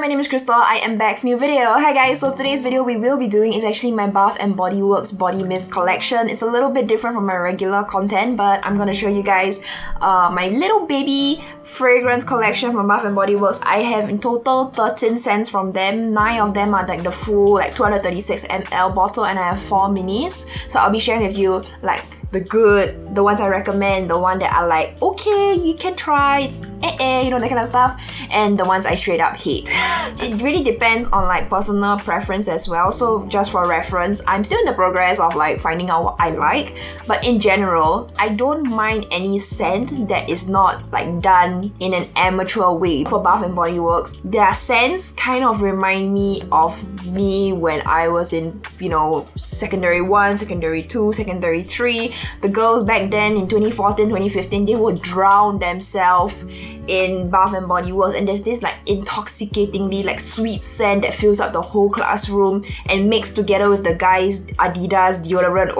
my name is Crystal. I am back with a new video. Hi guys, so today's video we will be doing is actually my Bath & Body Works body mist collection. It's a little bit different from my regular content, but I'm gonna show you guys my little baby fragrance collection from Bath & Body Works. I have in total 13 scents from them. 9 of them are like the full like 236 ml bottle, and I have 4 minis. So I'll be sharing with you like the good, the ones I recommend, the one that I like, okay, you can try, it's you know, that kind of stuff, and the ones I straight up hate. It really depends on like personal preference as well, so just for reference, I'm still in the progress of like finding out what I like, but in general, I don't mind any scent that is not like done in an amateur way. For Bath & Body Works, their scents kind of remind me of me when I was in, you know, secondary 1, secondary 2, secondary 3. The girls back then in 2014, 2015, they would drown themselves in Bath & Body Works, and there's this like intoxicatingly like sweet scent that fills up the whole classroom and mixed together with the guys' Adidas deodorant.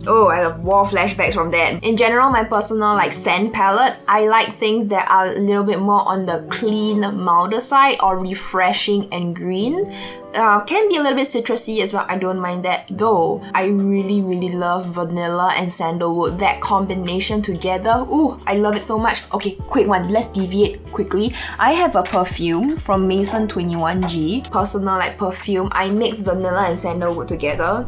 Oh, I have war flashbacks from that. In general, my personal like scent palette, I like things that are a little bit more on the clean, milder side or refreshing and green. Can be a little bit citrusy as well, I don't mind that. Though, I really love vanilla and sandalwood. That combination together, ooh, I love it so much. Okay, quick one, let's deviate quickly. I have a perfume from Mason 21G. Personal like perfume, I mix vanilla and sandalwood together.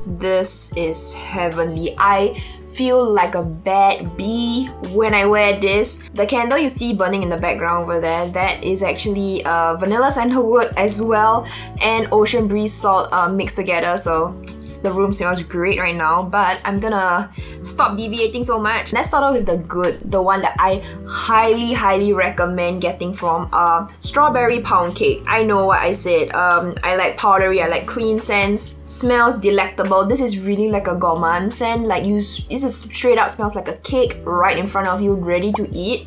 This is heavenly. I feel like a bad bee when I wear this. The candle you see burning in the background over there, that is actually vanilla sandalwood as well and ocean breeze salt mixed together, so the room smells great right now. But I'm gonna stop deviating so much. Let's start off with the good, the one that I highly recommend getting from Strawberry Poundcake. I know what I said. I like powdery, I like clean scents, smells delectable. This is really like a gourmand scent. Like this is straight up smells like a cake right in front of you, ready to eat.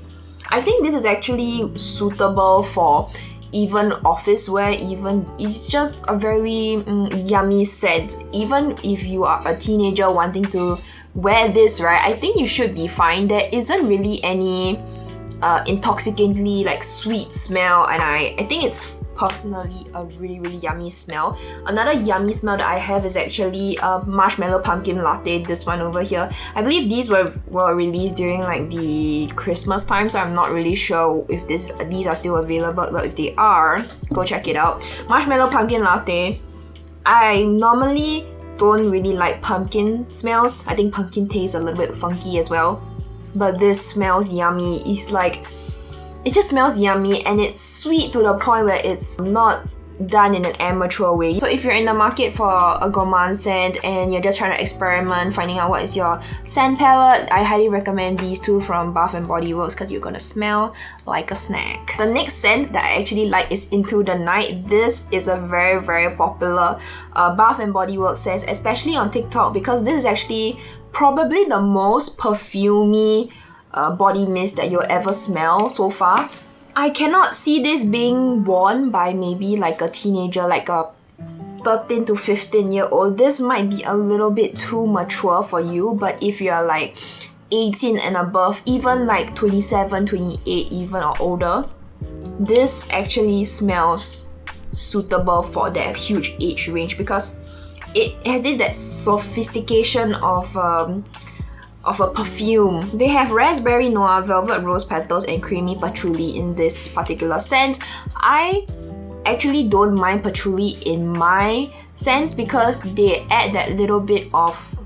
I think this is actually suitable for even office wear, even it's just a very yummy scent. Even if you are a teenager wanting to wear this, right, I think you should be fine. There isn't really any intoxicatingly like sweet smell, and I think it's personally a really yummy smell. Another yummy smell that I have is actually Marshmallow Pumpkin Latte, this one over here. I believe these were released during like the Christmas time, so I'm not really sure if these are still available, but if they are, go check it out. Marshmallow Pumpkin Latte. I normally don't really like pumpkin smells. I think pumpkin tastes a little bit funky as well, but this smells yummy. It's like, it just smells yummy and it's sweet to the point where it's not done in an amateur way. So if you're in the market for a gourmand scent and you're just trying to experiment, finding out what is your scent palette, I highly recommend these two from Bath & Body Works because you're gonna smell like a snack. The next scent that I actually like is Into the Night. This is a very popular Bath & Body Works scent, especially on TikTok, because this is actually probably the most perfumey body mist that you'll ever smell so far. I cannot see this being worn by maybe like a teenager, like a 13 to 15 year old. This might be a little bit too mature for you, but if you're like 18 and above, even like 27, 28 even or older, this actually smells suitable for that huge age range because it has that sophistication of a perfume. They have raspberry noir, velvet rose petals, and creamy patchouli in this particular scent. I actually don't mind patchouli in my scents because they add that little bit of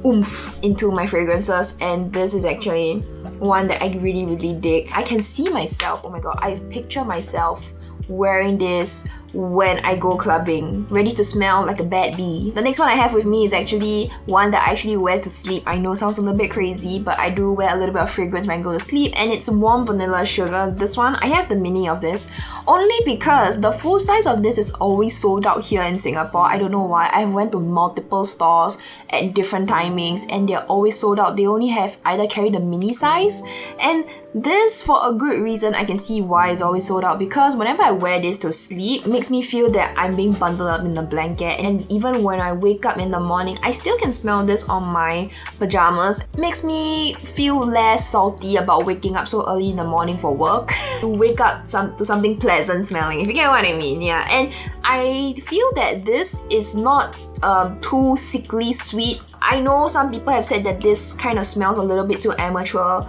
oomph into my fragrances, and this is actually one that I really dig. I can see myself, oh my god, I picture myself wearing this when I go clubbing, ready to smell like a bad bee. The next one I have with me is actually one that I actually wear to sleep. I know it sounds a little bit crazy, but I do wear a little bit of fragrance when I go to sleep, and it's Warm Vanilla Sugar. This one, I have the mini of this, only because the full size of this is always sold out here in Singapore. I don't know why. I went to multiple stores at different timings and they're always sold out. They only have either carry the mini size, and this, for a good reason, I can see why it's always sold out, because whenever I wear this to sleep, mixed makes me feel that I'm being bundled up in a blanket, and even when I wake up in the morning, I still can smell this on my pajamas. It makes me feel less salty about waking up so early in the morning for work. Wake up to something pleasant smelling, if you get what I mean, yeah. And I feel that this is not too sickly sweet. I know some people have said that this kind of smells a little bit too amateur.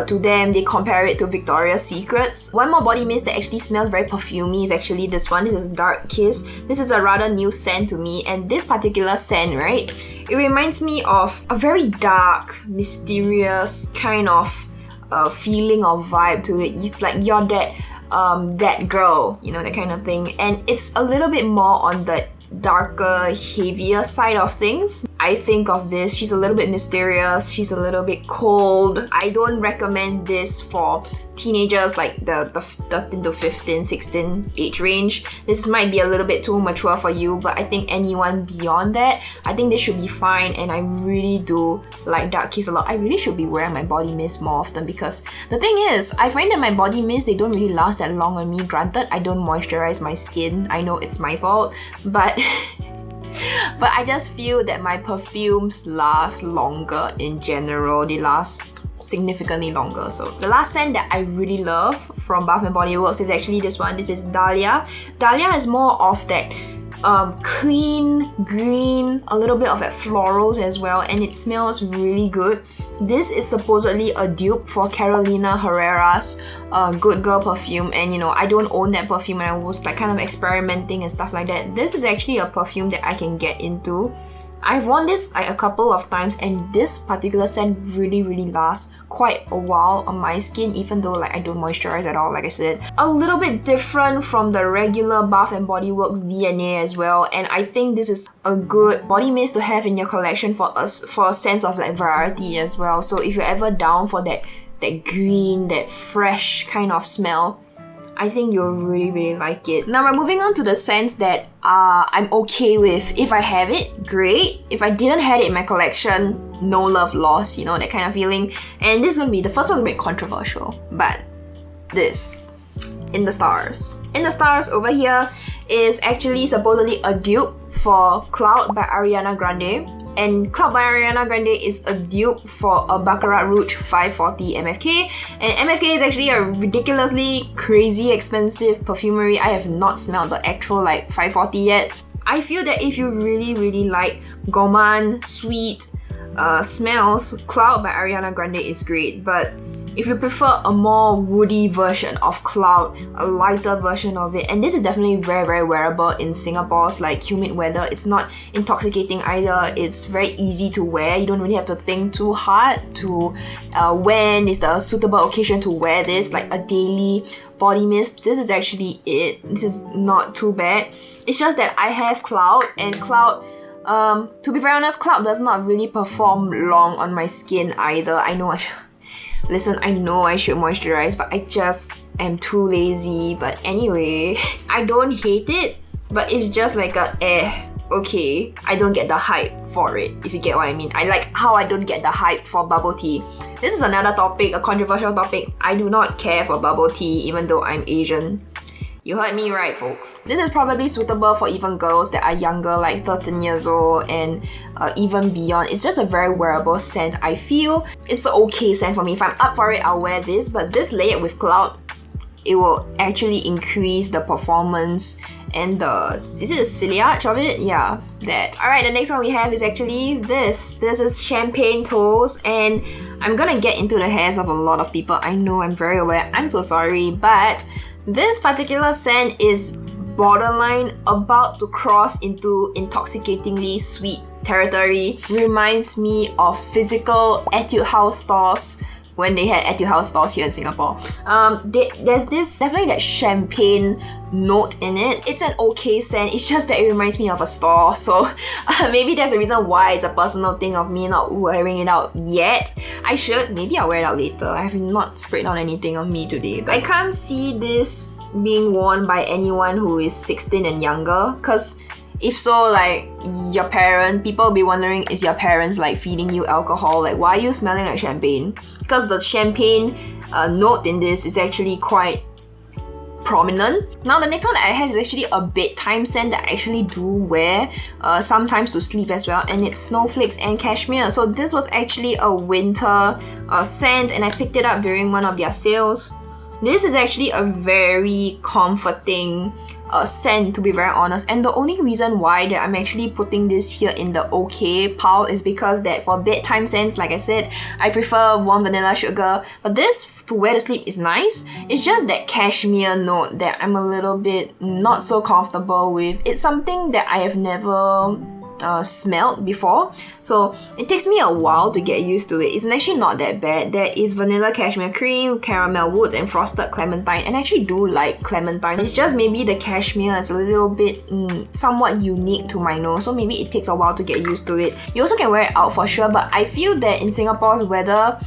To them, they compare it to Victoria's Secrets. One more body mist that actually smells very perfumey is actually this one. This is Dark Kiss. This is a rather new scent to me, and this particular scent, right, it reminds me of a very dark, mysterious kind of feeling or vibe to it. It's like you're that girl, you know, that kind of thing. And it's a little bit more on the darker, heavier side of things. I think of this, she's a little bit mysterious, she's a little bit cold. I don't recommend this for teenagers, like the 13 to 15, 16 age range. This might be a little bit too mature for you, but I think anyone beyond that, I think this should be fine. And I really do like Dark Kiss a lot. I really should be wearing my body mist more often, because the thing is, I find that my body mist, they don't really last that long on me. Granted, I don't moisturize my skin. I know it's my fault, but but I just feel that my perfumes last longer in general. They last significantly longer. So the last scent that I really love from Bath & Body Works is actually this one. This is Dahlia. Dahlia is more of that clean green, a little bit of that florals as well, and it smells really good. This is supposedly a dupe for Carolina Herrera's Good Girl perfume, and you know, I don't own that perfume, and I was like kind of experimenting and stuff like that. This is actually a perfume that I can get into. I've worn this like a couple of times, and this particular scent really lasts quite a while on my skin, even though like I don't moisturize at all, like I said. A little bit different from the regular Bath & Body Works DNA as well, and I think this is a good body mist to have in your collection for a sense of like variety as well. So if you're ever down for that green, that fresh kind of smell, I think you'll really like it. Now we're moving on to the scents that I'm okay with. If I have it, great. If I didn't have it in my collection, no love lost, you know, that kind of feeling. And this is gonna be, the first one's a bit controversial, but this, In the Stars. In the Stars over here is actually supposedly a dupe for Cloud by Ariana Grande. And Cloud by Ariana Grande is a dupe for a Baccarat Rouge 540 MFK. And MFK is actually a ridiculously crazy expensive perfumery. I have not smelled the actual like 540 yet. I feel that if you really like gourmand, sweet smells, Cloud by Ariana Grande is great. But if you prefer a more woody version of Cloud, a lighter version of it, and this is definitely very wearable in Singapore's like humid weather. It's not intoxicating either. It's very easy to wear. You don't really have to think too hard to when is the suitable occasion to wear this, like a daily body mist. This is actually it. This is not too bad. It's just that I have Cloud, and Cloud, to be very honest, Cloud does not really perform long on my skin either. I know I should moisturize, but I just am too lazy. But anyway, I don't hate it, but it's just like okay, I don't get the hype for it, if you get what I mean. I like how I don't get the hype for bubble tea. This is another topic, a controversial topic. I do not care for bubble tea, even though I'm Asian. You heard me right, folks. This is probably suitable for even girls that are younger, like 13 years old and even beyond. It's just a very wearable scent. I feel it's an okay scent for me. If I'm up for it, I'll wear this. But this layered with Cloud, it will actually increase the performance and the, is it the ciliage of it? Yeah, that. Alright, the next one we have is actually this. This is Champagne Toast, and I'm gonna get into the hairs of a lot of people. I know, I'm very aware. I'm so sorry, but this particular scent is borderline about to cross into intoxicatingly sweet territory. Reminds me of physical etude-house stores when they had etude-house stores here in Singapore. There's this definitely that champagne note in it. It's an okay scent, it's just that it reminds me of a store, so maybe there's a reason why it's a personal thing of me not wearing it out yet. I should, maybe I'll wear it out later. I have not sprayed on anything on me today. But I can't see this being worn by anyone who is 16 and younger, because if so, like, your parent, people will be wondering, is your parents like feeding you alcohol? Like, why are you smelling like champagne? Because the champagne note in this is actually quite prominent. Now the next one that I have is actually a bedtime scent that I actually do wear sometimes to sleep as well, and it's Snowflakes and Cashmere. So this was actually a winter scent, and I picked it up during one of their sales. This is actually a very comforting scent, to be very honest, and the only reason why that I'm actually putting this here in the okay pile is because that for bedtime scents, like I said, I prefer warm vanilla sugar, but this to wear to sleep is nice. It's just that cashmere note that I'm a little bit not so comfortable with. It's something that I have never smelled before, so it takes me a while to get used to it. It's actually not that bad. There is vanilla cashmere cream, caramel woods, and frosted clementine, and I actually do like clementine. It's just maybe the cashmere is a little bit somewhat unique to my nose, so maybe it takes a while to get used to it. You also can wear it out for sure, but I feel that in Singapore's weather,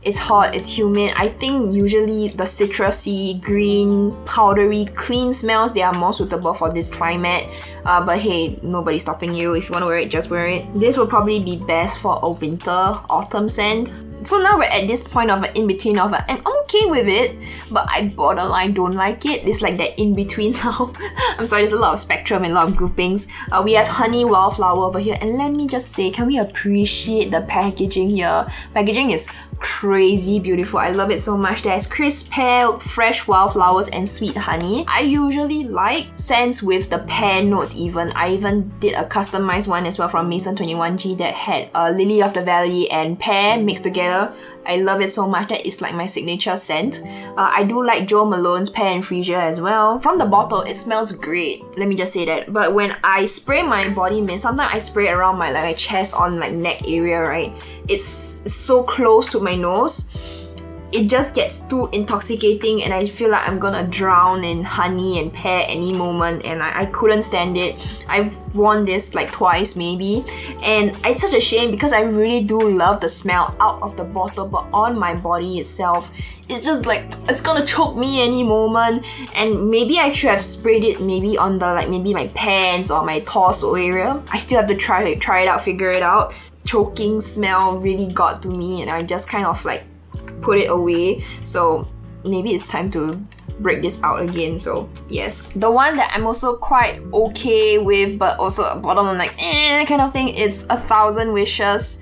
it's hot, it's humid. I think usually the citrusy, green, powdery, clean smells, they are more suitable for this climate. But hey, nobody's stopping you. If you want to wear it, just wear it. This will probably be best for a winter, autumn scent. So now we're at this point of an in-between of and I'm okay with it, but I borderline don't like it. It's like that in-between now. I'm sorry, there's a lot of spectrum and a lot of groupings. We have Honey Wildflower over here, and let me just say, can we appreciate the packaging here? Packaging is crazy beautiful. I love it so much. There's crisp pear, fresh wildflowers, and sweet honey. I usually like scents with the pear notes even. I even did a customized one as well from Mason 21G that had Lily of the Valley and pear mixed together. I love it so much. That is like my signature scent. I do like Jo Malone's Pear and Freesia as well. From the bottle, it smells great. Let me just say that. But when I spray my body mist, sometimes I spray it around my chest on neck area, right? It's so close to my nose. It just gets too intoxicating, and I feel like I'm gonna drown in honey and pear any moment, and I couldn't stand it. I've worn this like twice maybe, and it's such a shame because I really do love the smell out of the bottle, but on my body itself, it's just like it's gonna choke me any moment. And maybe I should have sprayed it maybe on the maybe my pants or my torso area. I still have to try it out, figure it out. Choking smell really got to me, and I just kind of put it away. So maybe it's time to break this out again. So yes, the one that I'm also quite okay with, but also a bottom kind of thing, it's 1000 Wishes.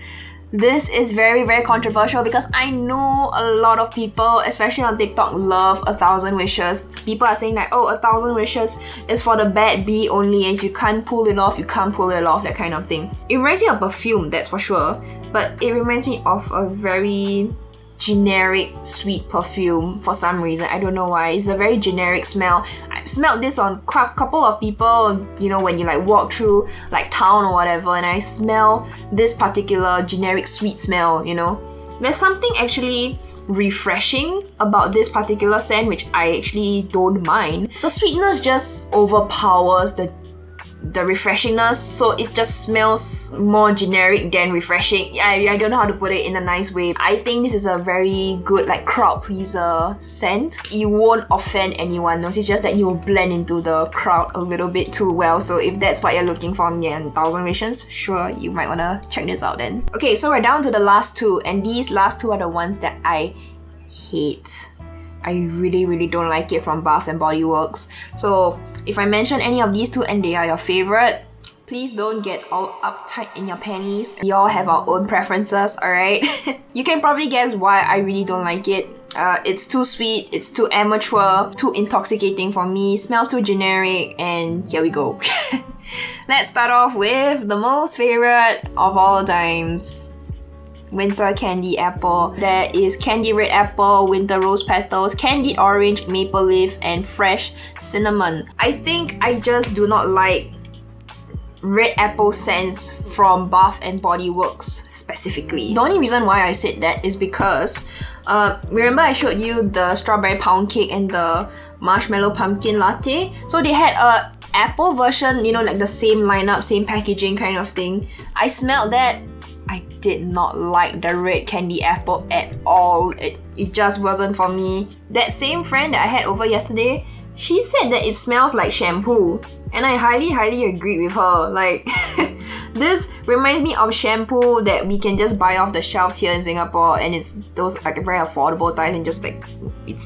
This is very, very controversial because I know a lot of people, especially on TikTok, love 1000 Wishes. People are saying oh, 1000 Wishes is for the bad bee only, and if you can't pull it off, you can't pull it off, that kind of thing. It reminds me of perfume, that's for sure, but it reminds me of a very generic sweet perfume for some reason. I don't know why. It's a very generic smell. I've smelled this on a couple of people, when you walk through town or whatever, and I smell this particular generic sweet smell, There's something actually refreshing about this particular scent which I actually don't mind. The sweetness just overpowers the refreshingness, so it just smells more generic than refreshing. I don't know how to put it in a nice way. I think this is a very good crowd pleaser scent. You won't offend anyone, it's just that you'll blend into the crowd a little bit too well. So if that's what you're looking for, 1000 Wishes, sure, you might wanna check this out then. Okay, so we're down to the last two, and these last two are the ones that I hate. I really, really don't like it from Bath & Body Works. So if I mention any of these two and they are your favorite, please don't get all uptight in your panties. We all have our own preferences, alright? You can probably guess why I really don't like it. It's too sweet, it's too amateur, too intoxicating for me, smells too generic, and here we go. Let's start off with the most favorite of all times. Winter Candy Apple. There is Candy Red Apple, Winter Rose Petals, Candied Orange, Maple Leaf, and Fresh Cinnamon. I think I just do not like red apple scents from Bath & Body Works specifically. The only reason why I said that is because remember I showed you the strawberry pound cake and the marshmallow pumpkin latte? So they had a apple version, the same lineup, same packaging kind of thing. I smelled that. I did not like the red candy apple at all. It just wasn't for me. That same friend that I had over yesterday, she said that it smells like shampoo. And I highly, highly agree with her. This reminds me of shampoo that we can just buy off the shelves here in Singapore, and it's those very affordable types, and just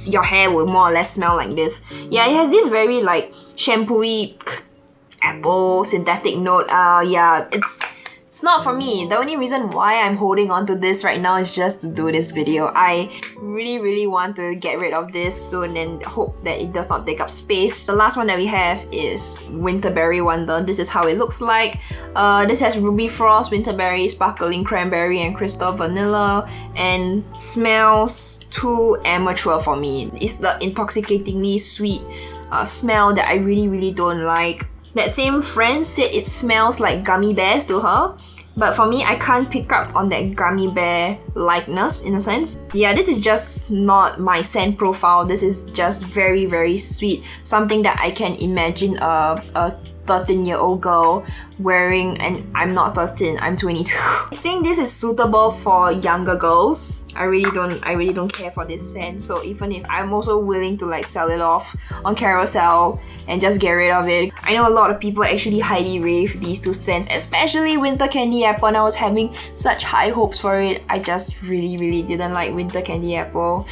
your hair will more or less smell like this. Yeah, it has this very like shampooy apple synthetic note. Yeah, it's not for me. The only reason why I'm holding on to this right now is just to do this video. I really want to get rid of this soon and hope that it does not take up space. The last one that we have is Winterberry Wonder. This is how it looks like. This has Ruby Frost, Winterberry, Sparkling Cranberry, and Crystal Vanilla, and smells too amateur for me. It's the intoxicatingly sweet smell that I really don't like. That same friend said it smells like gummy bears to her, but for me, I can't pick up on that gummy bear likeness in a sense. Yeah, this is just not my scent profile. This is just very sweet. Something that I can imagine a 13-year-old girl wearing, and I'm not 13, I'm 22. I think this is suitable for younger girls. I really don't care for this scent, so even if I'm also willing to like sell it off on Carousel and just get rid of it. I know a lot of people actually highly rave these two scents, especially Winter Candy Apple, and I was having such high hopes for it. I just really didn't like Winter Candy Apple.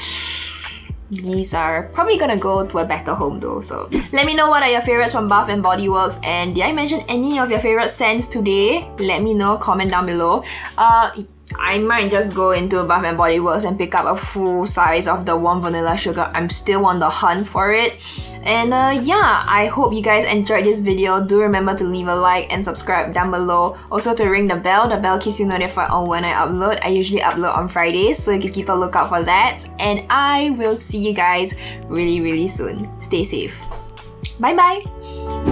These are probably gonna go to a better home though, so let me know what are your favorites from Bath & Body Works, and did I mention any of your favorite scents today? Let me know, comment down below. I might just go into Bath & Body Works and pick up a full size of the warm vanilla sugar. I'm still on the hunt for it. And yeah, I hope you guys enjoyed this video. Do remember to leave a like and subscribe down below. Also to ring the bell. The bell keeps you notified on when I upload. I usually upload on Fridays, so you can keep a lookout for that. And I will see you guys really soon. Stay safe. Bye bye!